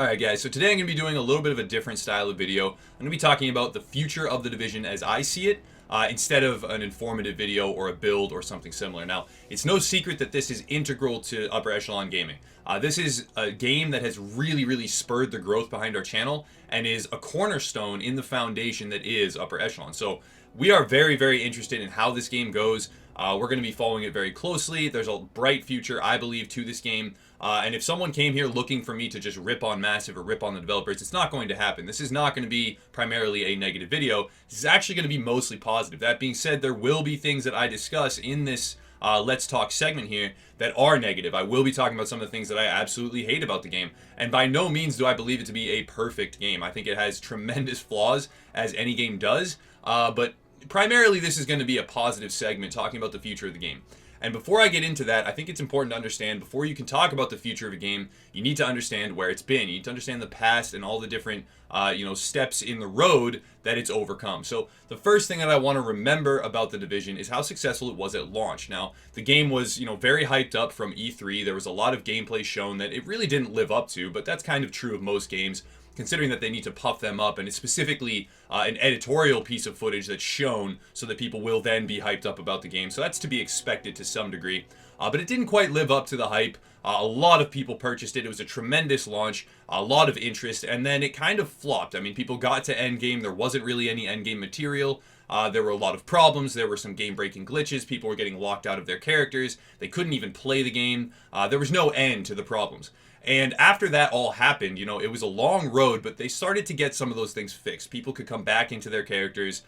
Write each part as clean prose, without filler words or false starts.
Alright guys, so today I'm going to be doing a little bit of a different style of video. I'm going to be talking about the future of the division as I see it, instead of an informative video or a build or something similar. Now, it's no secret that this is integral to Upper Echelon Gaming. This is a game that has really spurred the growth behind our channel and is a cornerstone in the foundation that is Upper Echelon. So we are very interested in how this game goes. We're going to be following it very closely. There's a bright future, I believe, to this game. And if someone came here looking for me to just rip on Massive or rip on the developers, it's not going to happen. This is not going to be primarily a negative video. This is actually going to be mostly positive. That being said, there will be things that I discuss in this Let's Talk segment here that are negative. I will be talking about some of the things that I absolutely hate about the game. And by no means do I believe it to be a perfect game. I think it has tremendous flaws, as any game does. But primarily, this is going to be a positive segment talking about the future of the game. And before I get into that, I think it's important to understand, before you can talk about the future of a game, you need to understand where it's been. You need to understand the past and all the different steps in the road that it's overcome. So the first thing that I want to remember about the Division is how successful it was at launch. Now, the game was very hyped up from E3. There was a lot of gameplay shown that it really didn't live up to, but that's kind of true of most games, considering that they need to puff them up, and it's specifically an editorial piece of footage that's shown so that people will then be hyped up about the game. So that's to be expected to some degree. But it didn't quite live up to the hype. A lot of people purchased it. It was a tremendous launch, a lot of interest, and then it kind of flopped. I mean, people got to endgame. There wasn't really any endgame material. There were a lot of problems. There were some game-breaking glitches. People were getting locked out of their characters. They couldn't even play the game. There was no end to the problems. And after that all happened, it was a long road, but they started to get some of those things fixed. People could come back into their characters.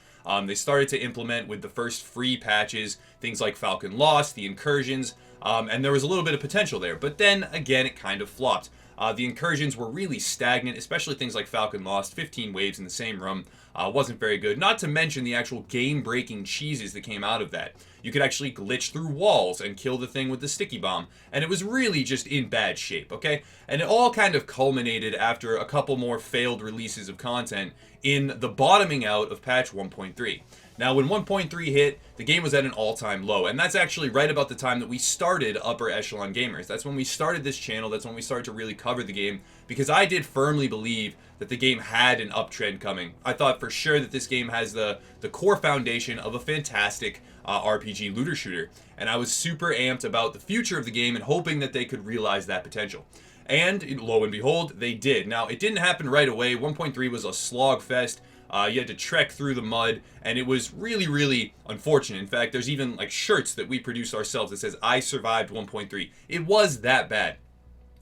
They started to implement with the first free patches, things like Falcon Lost, the incursions, and there was a little bit of potential there. But then, again, it kind of flopped. The incursions were really stagnant, especially things like Falcon Lost, 15 waves in the same room, wasn't very good. Not to mention the actual game-breaking cheeses that came out of that. You could actually glitch through walls and kill the thing with the sticky bomb, and it was really just in bad shape, okay? And it all kind of culminated after a couple more failed releases of content in the bottoming out of patch 1.3. Now, when 1.3 hit, the game was at an all-time low, and that's actually right about the time that we started Upper Echelon Gamers. That's when we started this channel. That's when we started to really cover the game, because I did firmly believe that the game had an uptrend coming. I thought for sure that this game has the core foundation of a fantastic RPG looter shooter, and I was super amped about the future of the game and hoping that they could realize that potential. And lo and behold, they did. Now, it didn't happen right away. 1.3 was a slog fest. You had to trek through the mud, and it was really unfortunate. In fact, there's even like shirts that we produced ourselves that says, "I survived 1.3. It was that bad.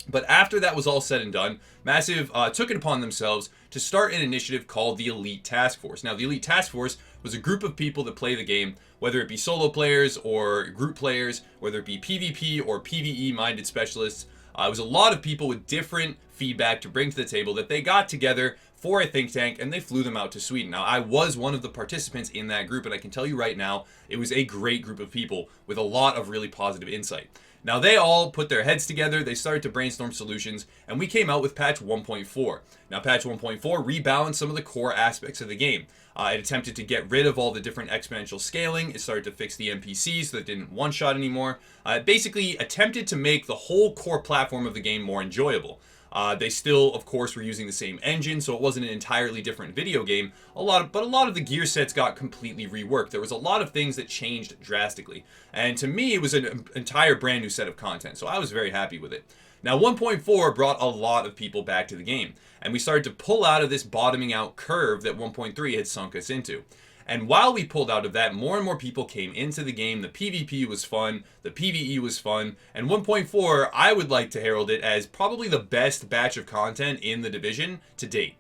But after that was all said and done, Massive took it upon themselves to start an initiative called the Elite Task Force. Now, the Elite Task Force was a group of people that play the game, whether it be solo players or group players, whether it be PvP or PvE-minded specialists. It was a lot of people with different feedback to bring to the table that they got together for a think tank, and they flew them out to Sweden. Now, I was one of the participants in that group, and I can tell you right now, it was a great group of people with a lot of really positive insight. Now, they all put their heads together, they started to brainstorm solutions, and we came out with patch 1.4. Now, patch 1.4 rebalanced some of the core aspects of the game. It attempted to get rid of all the different exponential scaling. It started to fix the NPCs so that it didn't one-shot anymore. It basically attempted to make the whole core platform of the game more enjoyable. They still, of course, were using the same engine, so it wasn't an entirely different video game. But a lot of the gear sets got completely reworked. There was a lot of things that changed drastically. And to me, it was an entire brand new set of content, so I was very happy with it. Now, 1.4 brought a lot of people back to the game, and we started to pull out of this bottoming out curve that 1.3 had sunk us into. And while we pulled out of that, more and more people came into the game. The PvP was fun, the PvE was fun, and 1.4, I would like to herald it as probably the best batch of content in the Division to date.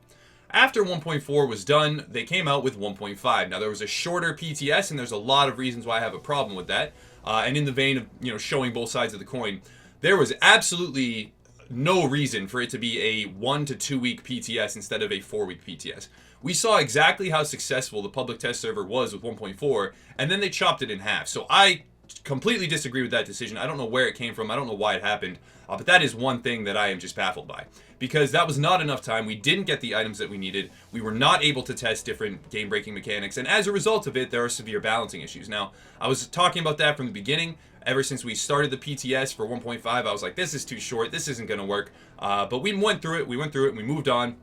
After 1.4 was done, they came out with 1.5. Now, there was a shorter PTS, and there's a lot of reasons why I have a problem with that. And in the vein of showing both sides of the coin, there was absolutely no reason for it to be a 1 to 2 week PTS instead of a 4-week PTS. We saw exactly how successful the public test server was with 1.4, and then they chopped it in half. So I completely disagree with that decision. I don't know where it came from. I don't know why it happened. But that is one thing that I am just baffled by. Because that was not enough time. We didn't get the items that we needed. We were not able to test different game-breaking mechanics. And as a result of it, there are severe balancing issues. Now, I was talking about that from the beginning. Ever since we started the PTS for 1.5, I was like, this is too short. This isn't going to work. But we went through it. And we moved on.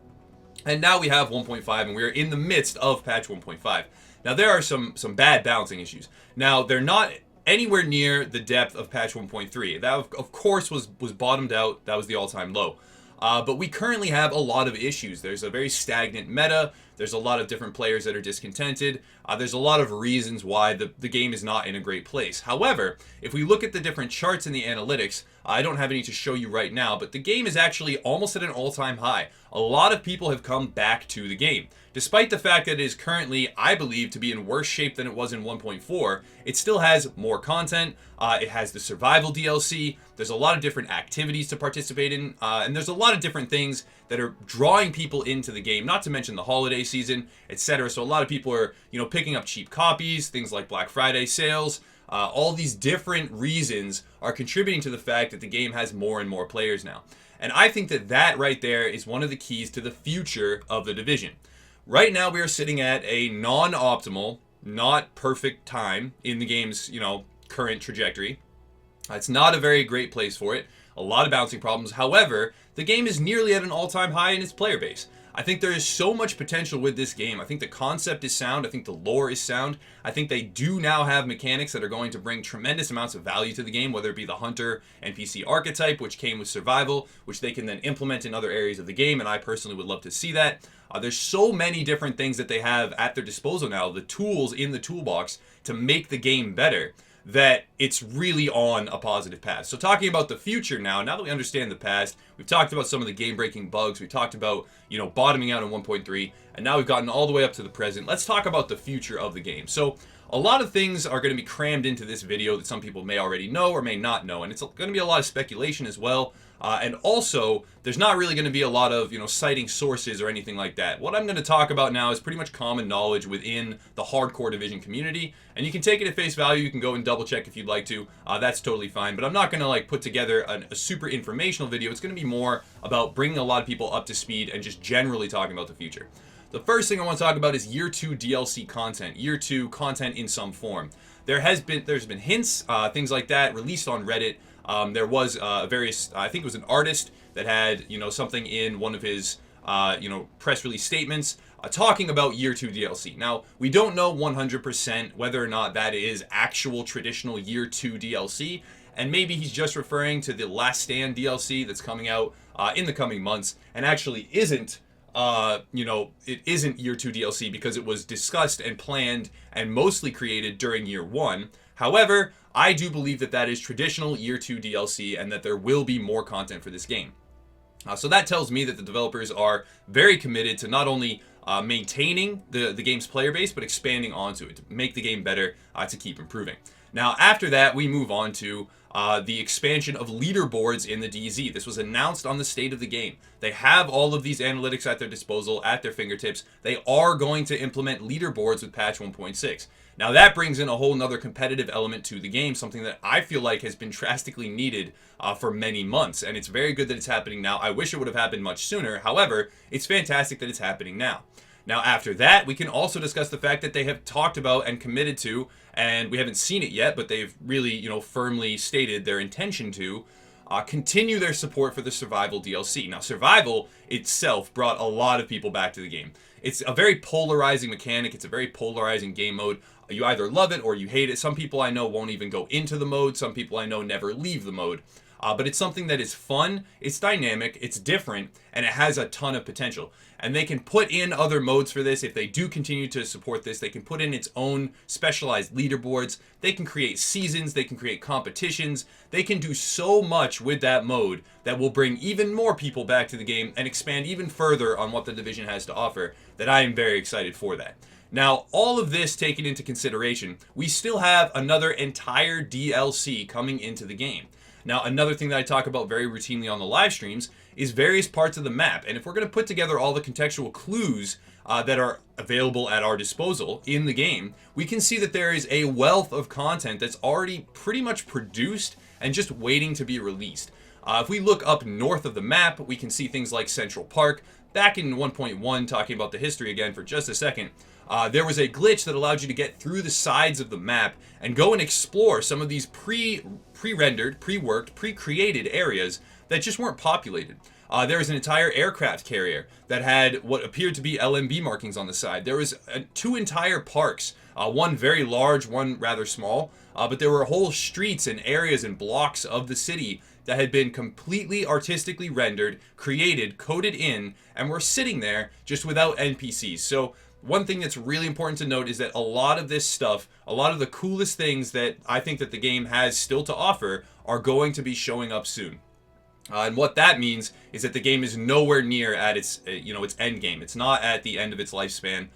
And now we have 1.5, and we're in the midst of patch 1.5. Now, there are some bad balancing issues. Now, they're not anywhere near the depth of patch 1.3. That, of course, was bottomed out. That was the all-time low. But we currently have a lot of issues. There's a very stagnant meta. There's a lot of different players that are discontented. There's a lot of reasons why the game is not in a great place. However, if we look at the different charts in the analytics, I don't have any to show you right now, but the game is actually almost at an all-time high. A lot of people have come back to the game. Despite the fact that it is currently, I believe, to be in worse shape than it was in 1.4, it still has more content. It has the survival DLC. There's a lot of different activities to participate in, and there's a lot of different things that are drawing people into the game, not to mention the holiday season, etc. So a lot of people are, picking up cheap copies, things like Black Friday sales. All these different reasons are contributing to the fact that the game has more and more players now. And I think that right there is one of the keys to the future of the Division. Right now, we are sitting at a non-optimal, not perfect time in the game's, current trajectory. It's not a very great place for it. A lot of bouncing problems. However, the game is nearly at an all-time high in its player base. I think there is so much potential with this game. I think the concept is sound. I think the lore is sound. I think they do now have mechanics that are going to bring tremendous amounts of value to the game, whether it be the Hunter NPC archetype, which came with Survival, which they can then implement in other areas of the game, and I personally would love to see that. There's so many different things that they have at their disposal now, the tools in the toolbox to make the game better, that it's really on a positive path. So talking about the future now that we understand the past, we've talked about some of the game-breaking bugs, we talked about, bottoming out in 1.3, and now we've gotten all the way up to the present. Let's talk about the future of the game. So a lot of things are going to be crammed into this video that some people may already know or may not know, and it's going to be a lot of speculation as well. And also, there's not really going to be a lot of, citing sources or anything like that. What I'm going to talk about now is pretty much common knowledge within the hardcore Division community, and you can take it at face value. You can go and double check if you'd like to. That's totally fine, but I'm not going to put together a super informational video. It's going to be more about bringing a lot of people up to speed and just generally talking about the future. The first thing I want to talk about is Year 2 DLC content, Year 2 content in some form. There's been hints, things like that, released on Reddit. There was I think it was an artist that had, something in one of his, press release statements talking about Year 2 DLC. Now, we don't know 100% whether or not that is actual traditional Year 2 DLC, and maybe he's just referring to the Last Stand DLC that's coming out in the coming months, and actually isn't, it isn't Year 2 DLC because it was discussed and planned and mostly created during Year 1. However, I do believe that is traditional Year 2 DLC and that there will be more content for this game. So that tells me that the developers are very committed to not only maintaining the game's player base, but expanding onto it to make the game better, to keep improving. Now, after that, we move on to the expansion of leaderboards in the DZ. This was announced on the State of the Game. They have all of these analytics at their disposal, at their fingertips. They are going to implement leaderboards with patch 1.6. Now, that brings in a whole nother competitive element to the game, something that I feel like has been drastically needed for many months, and it's very good that it's happening now. I wish it would have happened much sooner. However, it's fantastic that it's happening now. Now, after that, we can also discuss the fact that they have talked about and committed to, and we haven't seen it yet, but they've really, firmly stated their intention to continue their support for the Survival DLC. Now, Survival itself brought a lot of people back to the game. It's a very polarizing mechanic. It's a very polarizing game mode. You either love it or you hate it. Some people I know won't even go into the mode. Some people I know never leave the mode. But it's something that is fun, it's dynamic, it's different, and it has a ton of potential. And they can put in other modes for this. If they do continue to support this, they can put in its own specialized leaderboards. They can create seasons, they can create competitions. They can do so much with that mode that will bring even more people back to the game and expand even further on what the Division has to offer, that I am very excited for that. Now, all of this taken into consideration, we still have another entire DLC coming into the game. Now, another thing that I talk about very routinely on the live streams is various parts of the map. And if we're going to put together all the contextual clues that are available at our disposal in the game, we can see that there is a wealth of content that's already pretty much produced and just waiting to be released. If we look up north of the map, we can see things like Central Park. Back in 1.1, talking about the history again for just a second, there was a glitch that allowed you to get through the sides of the map and go and explore some of these pre-rendered, pre-worked, pre-created areas that just weren't populated. There was an entire aircraft carrier that had what appeared to be LMB markings on the side. There was two entire parks, one very large, one rather small, but there were whole streets and areas and blocks of the city that had been completely artistically rendered, created, coded in, and were sitting there just without NPCs. So one thing that's really important to note is that a lot of this stuff, a lot of the coolest things that I think that the game has still to offer are going to be showing up soon. And what that means is that the game is nowhere near at its its end game. It's not at the end of its lifespan.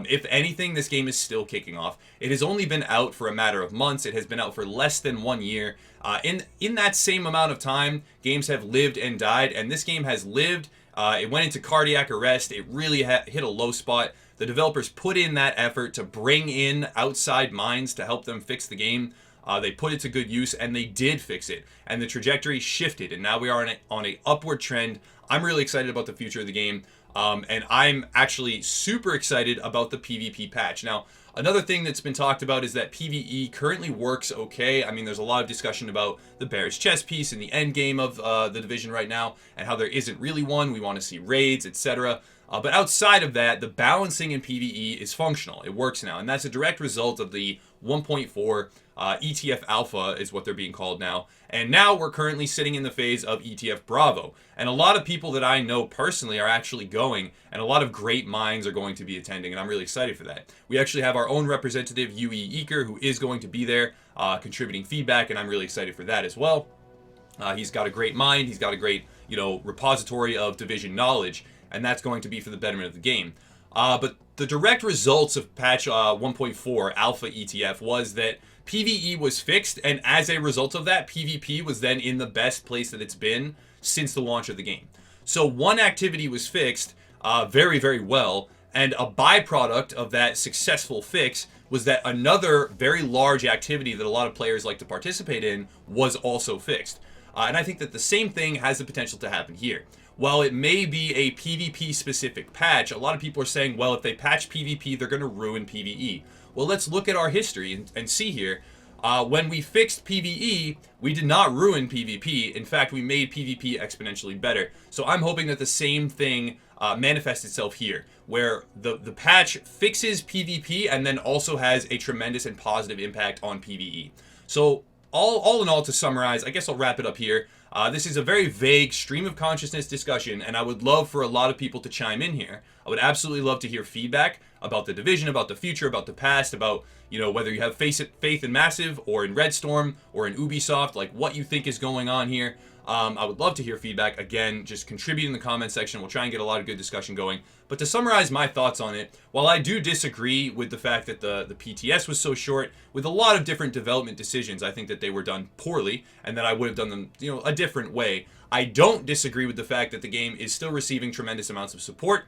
If anything, this game is still kicking off. It has only been out for a matter of months. It has been out for less than 1 year. In that same amount of time, games have lived and died, and this game has lived. It went into cardiac arrest. It really hit a low spot. The developers put in that effort to bring in outside minds to help them fix the game. They put it to good use, and they did fix it. And the trajectory shifted, and now we are on a upward trend. I'm really excited about the future of the game. And I'm actually super excited about the PvP patch. Now, another thing that's been talked about is that PvE currently works okay. I mean, there's a lot of discussion about the bear's chess piece and the end game of the Division right now, and how there isn't really one. We want to see raids, etc. But outside of that, the balancing in PvE is functional. It works now, and that's a direct result of the 1.4 ETF Alpha is what they're being called now. And now we're currently sitting in the phase of ETF Bravo. And a lot of people that I know personally are actually going, and a lot of great minds are going to be attending, and I'm really excited for that. We actually have our own representative, UE Eaker, who is going to be there contributing feedback, and I'm really excited for that as well. He's got a great mind. He's got a great, repository of Division knowledge, and that's going to be for the betterment of the game. But the direct results of patch 1.4 Alpha ETF was that PvE was fixed, and as a result of that, PvP was then in the best place that it's been since the launch of the game. So one activity was fixed very, very well, and a byproduct of that successful fix was that another very large activity that a lot of players like to participate in was also fixed. And I think that the same thing has the potential to happen here. While it may be a PvP specific patch, a lot of people are saying, well, if they patch PvP, they're going to ruin PvE. Well, let's look at our history and see here. When we fixed PvE, we did not ruin PvP. In fact, we made PvP exponentially better. So I'm hoping that the same thing manifests itself here, where the patch fixes PvP and then also has a tremendous and positive impact on PvE. So all in all, to summarize, I guess I'll wrap it up here. This is a very vague stream of consciousness discussion, and I would love for a lot of people to chime in here. I would absolutely love to hear feedback about the Division, about the future, about the past, about, whether you have faith in Massive or in Red Storm or in Ubisoft, like what you think is going on here. I would love to hear feedback. Again, just contribute in the comment section. We'll try and get a lot of good discussion going. But to summarize my thoughts on it, while I do disagree with the fact that the PTS was so short, with a lot of different development decisions, I think that they were done poorly and that I would have done them, a different way. I don't disagree with the fact that the game is still receiving tremendous amounts of support,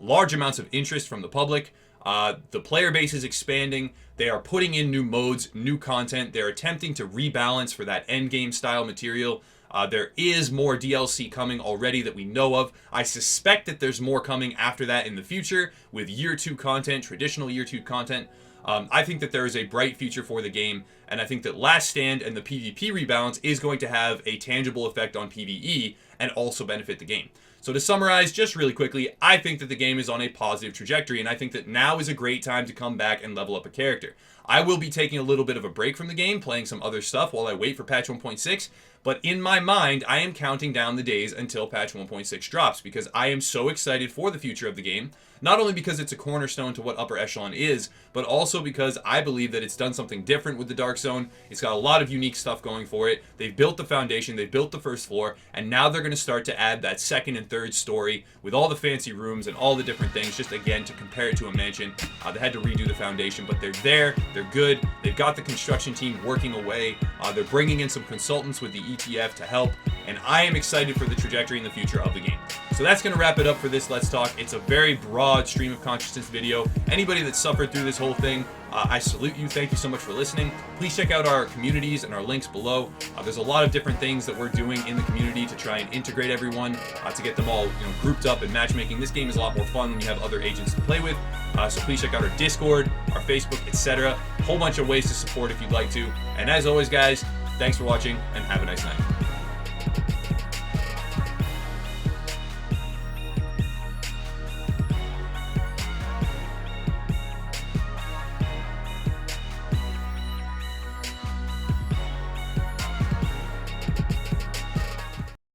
large amounts of interest from the public. The player base is expanding. They are putting in new modes, new content. They're attempting to rebalance for that endgame style material. There is more DLC coming already that we know of. I suspect that there's more coming after that in the future with Year 2 content, traditional Year 2 content. I think that there is a bright future for the game, and I think that Last Stand and the PvP rebalance is going to have a tangible effect on PvE and also benefit the game. So to summarize, just really quickly, I think that the game is on a positive trajectory, and I think that now is a great time to come back and level up a character. I will be taking a little bit of a break from the game, playing some other stuff while I wait for patch 1.6, but in my mind, I am counting down the days until patch 1.6 drops, because I am so excited for the future of the game, not only because it's a cornerstone to what Upper Echelon is, but also because I believe that it's done something different with the Dark Zone. It's got a lot of unique stuff going for it. They've built the foundation, they've built the first floor, and now they're going to start to add that second and 23rd story with all the fancy rooms and all the different things, just again to compare it to a mansion. They had to redo the foundation, but they're there, they're good, they've got the construction team working away, they're bringing in some consultants with the ETF to help, and I am excited for the trajectory in the future of the game. So that's going to wrap it up for this Let's Talk. It's a very broad stream of consciousness video. Anybody that suffered through this whole thing, I salute you. Thank you so much for listening. Please check out our communities and our links below. There's a lot of different things that we're doing in the community to try and integrate everyone, to get them all grouped up and matchmaking. This game is a lot more fun when you have other agents to play with. So please check out our Discord, our Facebook, etc. A whole bunch of ways to support if you'd like to. And as always, guys, thanks for watching and have a nice night.